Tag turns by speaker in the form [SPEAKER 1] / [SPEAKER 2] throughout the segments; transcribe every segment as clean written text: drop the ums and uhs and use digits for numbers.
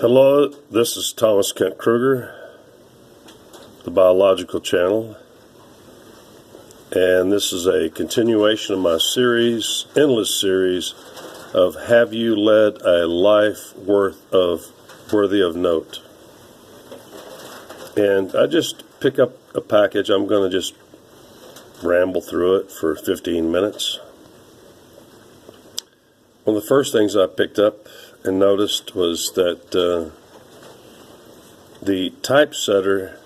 [SPEAKER 1] Hello, this is Thomas Kent Kruger, the Biological Channel, and this is a continuation of my series, endless series, of Have You Led a Life Worthy of Note? And I just pick up a package. I'm going to just ramble through it for 15 minutes. One of the first things I picked up and noticed was that the typesetter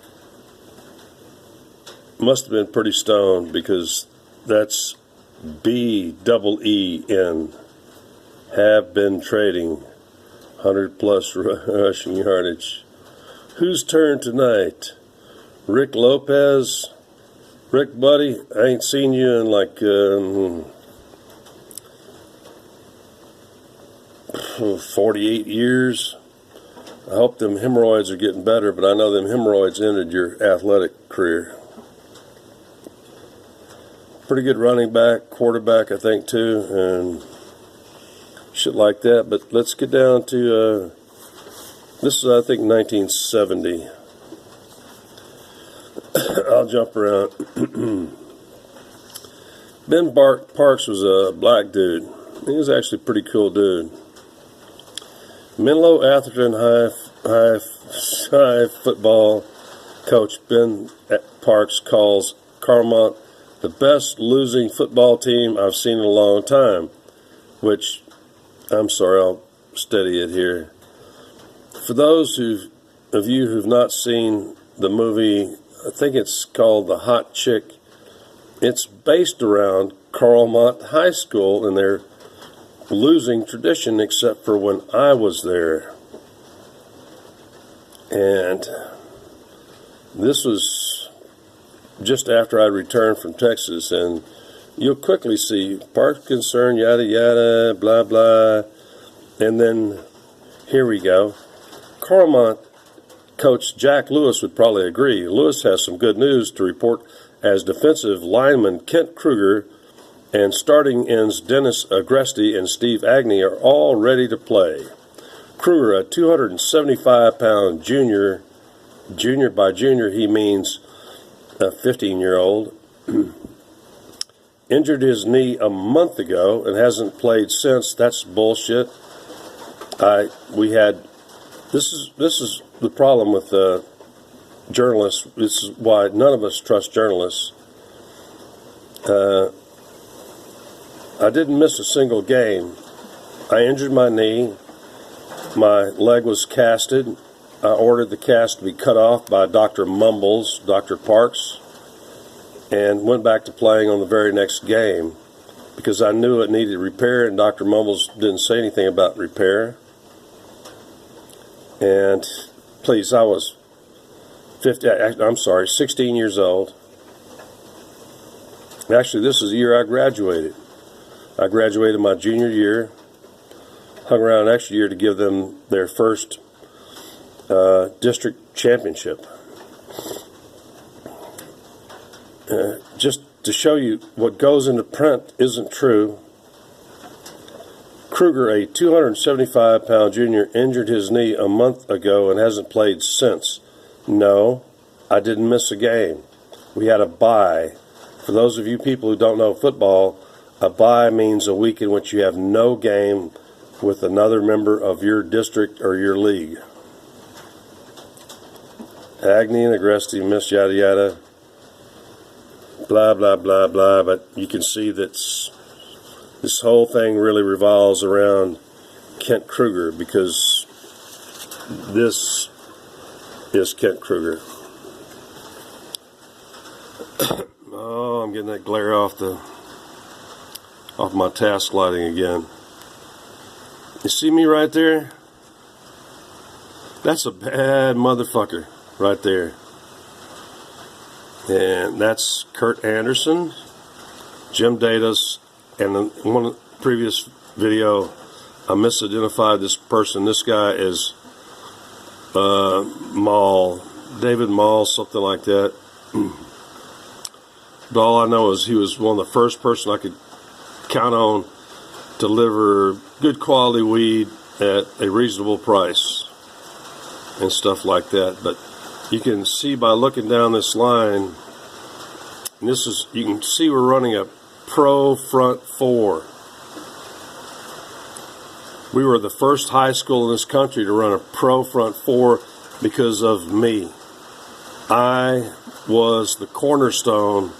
[SPEAKER 1] must have been pretty stoned, because that's BEEN, have been trading 100 plus rushing yardage. Whose turn tonight? Rick Lopez? Rick, buddy, I ain't seen you in like 48 years. I hope them hemorrhoids are getting better, but I know them hemorrhoids ended your athletic career. Pretty good running back, quarterback, I think, too, and shit like that. But let's get down to, this is, I think, 1970. I'll jump around. Bart Parks was a black dude. He was actually a pretty cool dude. Menlo Atherton High football coach Ben Parks calls Carmont the best losing football team I've seen in a long time, which, I'm sorry, I'll steady it here. For those of you who've not seen the movie, I think it's called The Hot Chick. It's based around Carmont High School and their losing tradition, except for when I was there. And this was just after I returned from Texas, and you'll quickly see park concern, yada yada, blah blah, and then here we go. Carmont coach Jack Lewis would probably agree. Lewis has some good news to report, as defensive lineman Kent Kruger and starting ends Dennis Agresti and Steve Agnew are all ready to play. Kruger, a 275-pound junior by junior he means a 15-year-old, injured his knee a month ago and hasn't played since. That's bullshit. This is the problem with journalists. This is why none of us trust journalists. I didn't miss a single game. I injured my knee. My leg was casted. I ordered the cast to be cut off by Dr. Mumbles, Dr. Parks, and went back to playing on the very next game because I knew it needed repair, and Dr. Mumbles didn't say anything about repair. And please, I was 16 years old. Actually, this is the year I graduated. I graduated my junior year, hung around next year to give them their first district championship. Just to show you what goes into print isn't true, Kruger, a 275-pound junior, injured his knee a month ago and hasn't played since. No, I didn't miss a game. We had a bye. For those of you people who don't know football, a bye means a week in which you have no game with another member of your district or your league. Agnew and Agresti missed, yada yada, blah blah blah blah. But you can see that this whole thing really revolves around Kent Kruger, because this is Kent Kruger. Oh, I'm getting that glare off my task lighting again. You see me right there? That's a bad motherfucker right there. And that's Kurt Anderson, Jim Datas, and in one previous video I misidentified this person. This guy is David Mall, something like that. But all I know is he was one of the first person I could count on to deliver good quality weed at a reasonable price. and stuff like that. But you can see by looking down this line, and you can see we're running a pro front four. We were the first high school in this country to run a pro front four because of me. I was the cornerstone.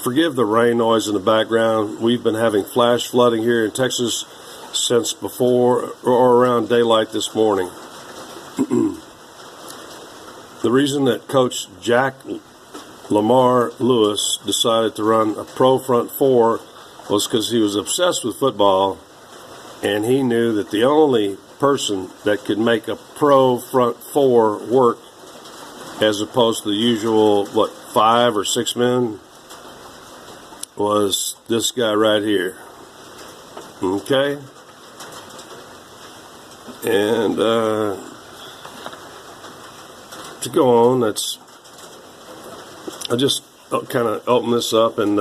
[SPEAKER 1] Forgive the rain noise in the background. We've been having flash flooding here in Texas since before or around daylight this morning. The reason that Coach Jack Lamar Lewis decided to run a pro front four was because he was obsessed with football, and he knew that the only person that could make a pro front four work as opposed to the usual, 5 or 6 men, was this guy right here. Okay? And to go on, I just kind of open this up, and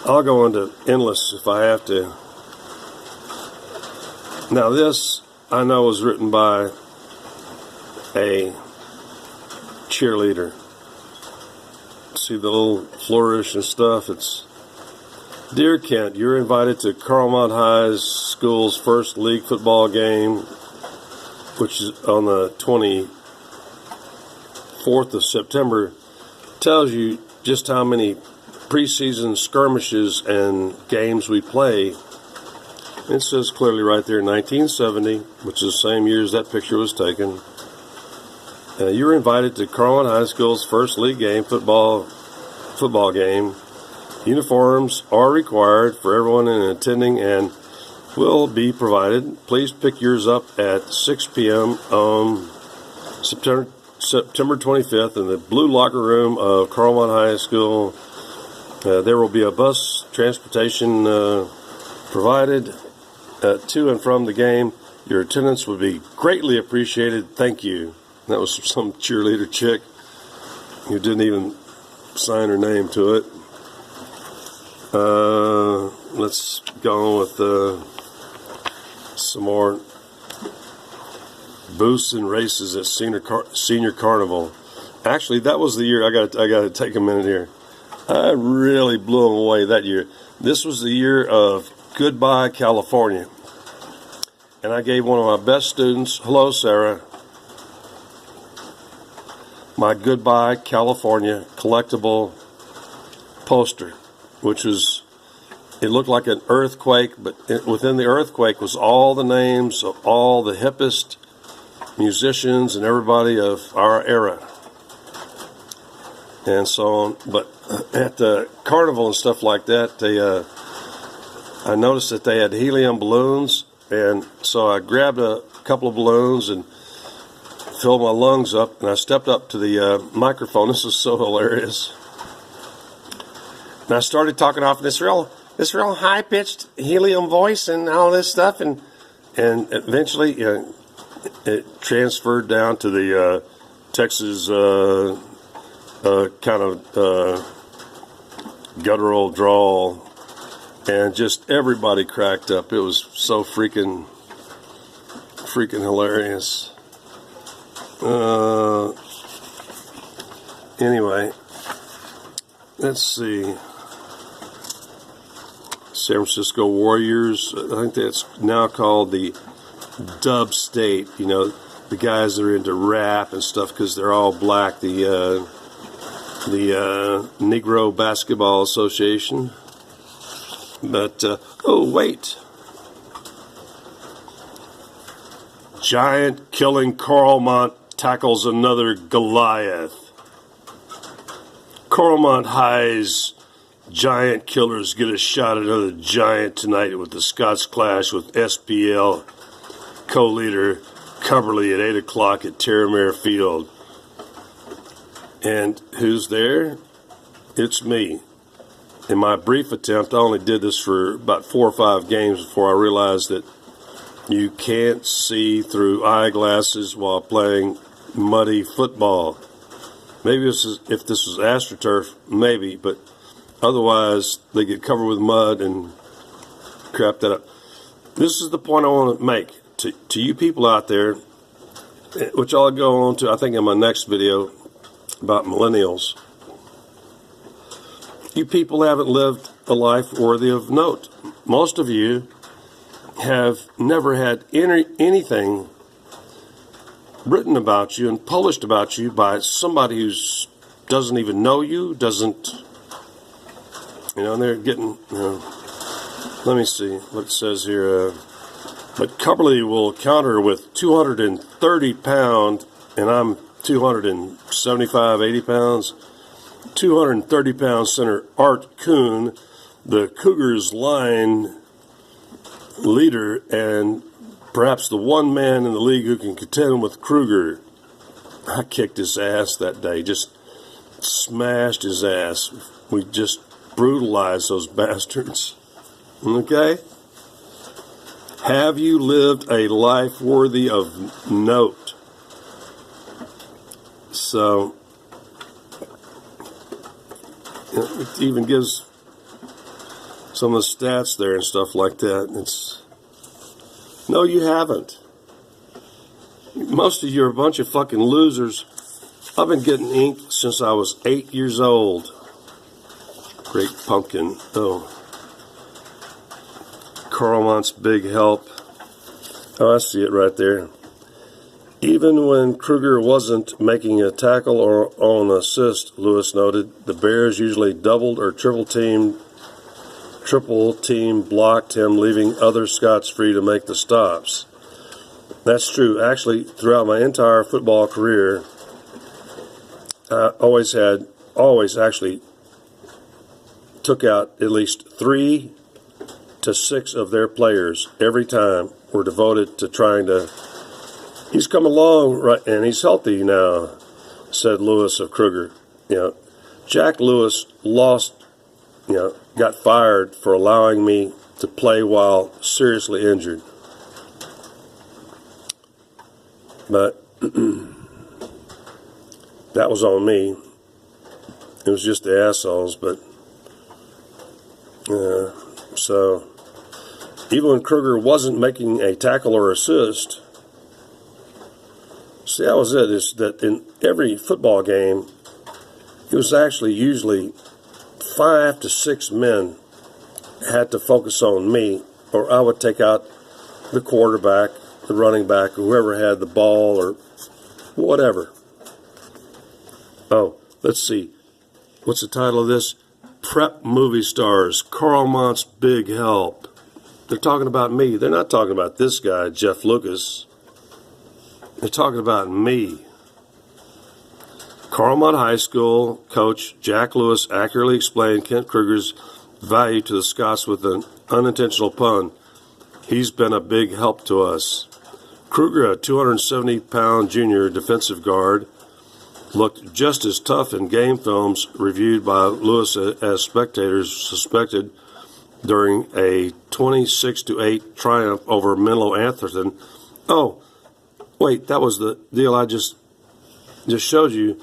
[SPEAKER 1] I'll go into endless if I have to. Now this, I know, was written by a cheerleader. See the little flourish and stuff? It's, "Dear Kent, you're invited to Carlmont High School's first league football game, which is on the 24th of September. Tells you just how many preseason skirmishes and games we play." It says clearly right there, 1970, which is the same year as that picture was taken. You're invited to Carlmont High School's first league game, football game. Uniforms are required for everyone attending and will be provided. Please pick yours up at 6 p.m. on September 25th in the blue locker room of Carlmont High School. There will be a bus transportation provided to and from the game. Your attendance would be greatly appreciated. Thank you. That was some cheerleader chick who didn't even sign her name to it. Let's go on with some more booths and races at Senior Carnival. Actually, that was the year. I got to take a minute here. I really blew them away that year. This was the year of Goodbye California, and I gave one of my best students, hello Sarah, my Goodbye California collectible poster, which was, it looked like an earthquake, but within the earthquake was all the names of all the hippest musicians and everybody of our era, and so on. But at the carnival and stuff like that, I noticed that they had helium balloons, and so I grabbed a couple of balloons and filled my lungs up, and I stepped up to the microphone. This was so hilarious. And I started talking off in this real high-pitched helium voice and all this stuff, and eventually it transferred down to the Texas kind of guttural drawl, and just everybody cracked up. It was so freaking hilarious. Anyway, let's see. San Francisco Warriors, I think that's now called the Dub State. You know, the guys that are into rap and stuff because they're all black. The Negro Basketball Association. But, oh, wait. Giant killing Carlmont tackles another Goliath. Carlmont High's giant killers get a shot at another giant tonight with the Scots Clash with SPL co-leader Coverly at 8 o'clock at Terramere Field. And who's there? It's me. In my brief attempt, I only did this for about 4 or 5 games before I realized that you can't see through eyeglasses while playing muddy football. Maybe if this was AstroTurf, maybe, but otherwise they get covered with mud and crap that up. This is the point I want to make. to you people out there, which I'll go on to, I think, in my next video about millennials. You people haven't lived a life worthy of note. Most of you have never had anything written about you and published about you by somebody who doesn't even know you, doesn't, and they're getting, let me see what it says here. But Cumberly will counter with 230 pound, and I'm 275, 80 pounds. 230 pound center Art Kuhn, the Cougars line leader, and perhaps the one man in the league who can contend with Kruger. I kicked his ass that day, just smashed his ass. We just brutalized those bastards. Okay? Have you lived a life worthy of note? So, it even gives some of the stats there and stuff like that. No, you haven't. Most of you are a bunch of fucking losers. I've been getting ink since I was 8 years old. Great pumpkin. Oh. Carlmont's big help. Oh, I see it right there. Even when Kruger wasn't making a tackle or on assist, Lewis noted, the Bears usually doubled or triple team blocked him, leaving other Scots free to make the stops. That's true. Actually, throughout my entire football career, I always actually took out at least 3 to 6 of their players every time were devoted to trying to. He's come along, right, and he's healthy now, said Lewis of Kruger. Jack Lewis got fired for allowing me to play while seriously injured. But that was on me. It was just the assholes, but so even when Kruger wasn't making a tackle or assist, see, that was it, is that in every football game, it was actually usually 5 to 6 men had to focus on me, or I would take out the quarterback, the running back, whoever had the ball, or whatever. Oh, let's see. What's the title of this? Prep Movie Stars, Carlmont's Big Help. They're talking about me. They're not talking about this guy, Jeff Lucas. They're talking about me. Carlmont High School coach Jack Lewis accurately explained Kent Kruger's value to the Scots with an unintentional pun. He's been a big help to us. Kruger, a 270-pound junior defensive guard, looked just as tough in game films reviewed by Lewis as spectators suspected during a 26-8 triumph over Menlo Atherton. Oh, wait, that was the deal I just showed you,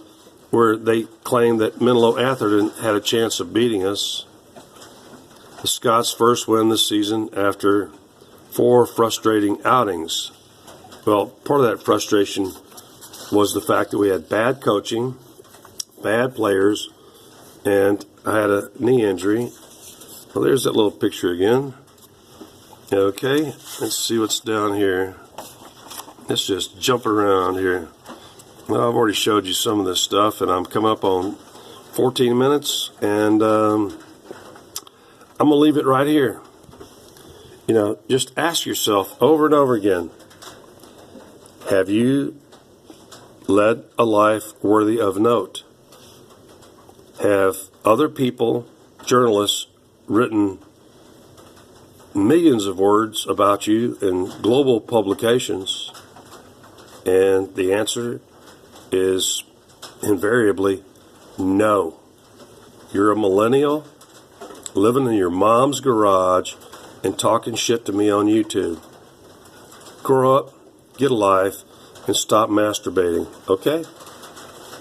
[SPEAKER 1] where they claimed that Menlo Atherton had a chance of beating us. The Scots' first win this season after 4 frustrating outings. Well, part of that frustration was the fact that we had bad coaching, bad players, and I had a knee injury. Well, there's that little picture again. Okay, let's see what's down here. Let's just jump around here. Well, I've already showed you some of this stuff, and I'm coming up on 14 minutes, and I'm going to leave it right here. Just ask yourself over and over again, have you led a life worthy of note? Have other people, journalists, written millions of words about you in global publications? And the answer is invariably no. You're a millennial living in your mom's garage and talking shit to me on YouTube. Grow up, get a life, and stop masturbating, okay?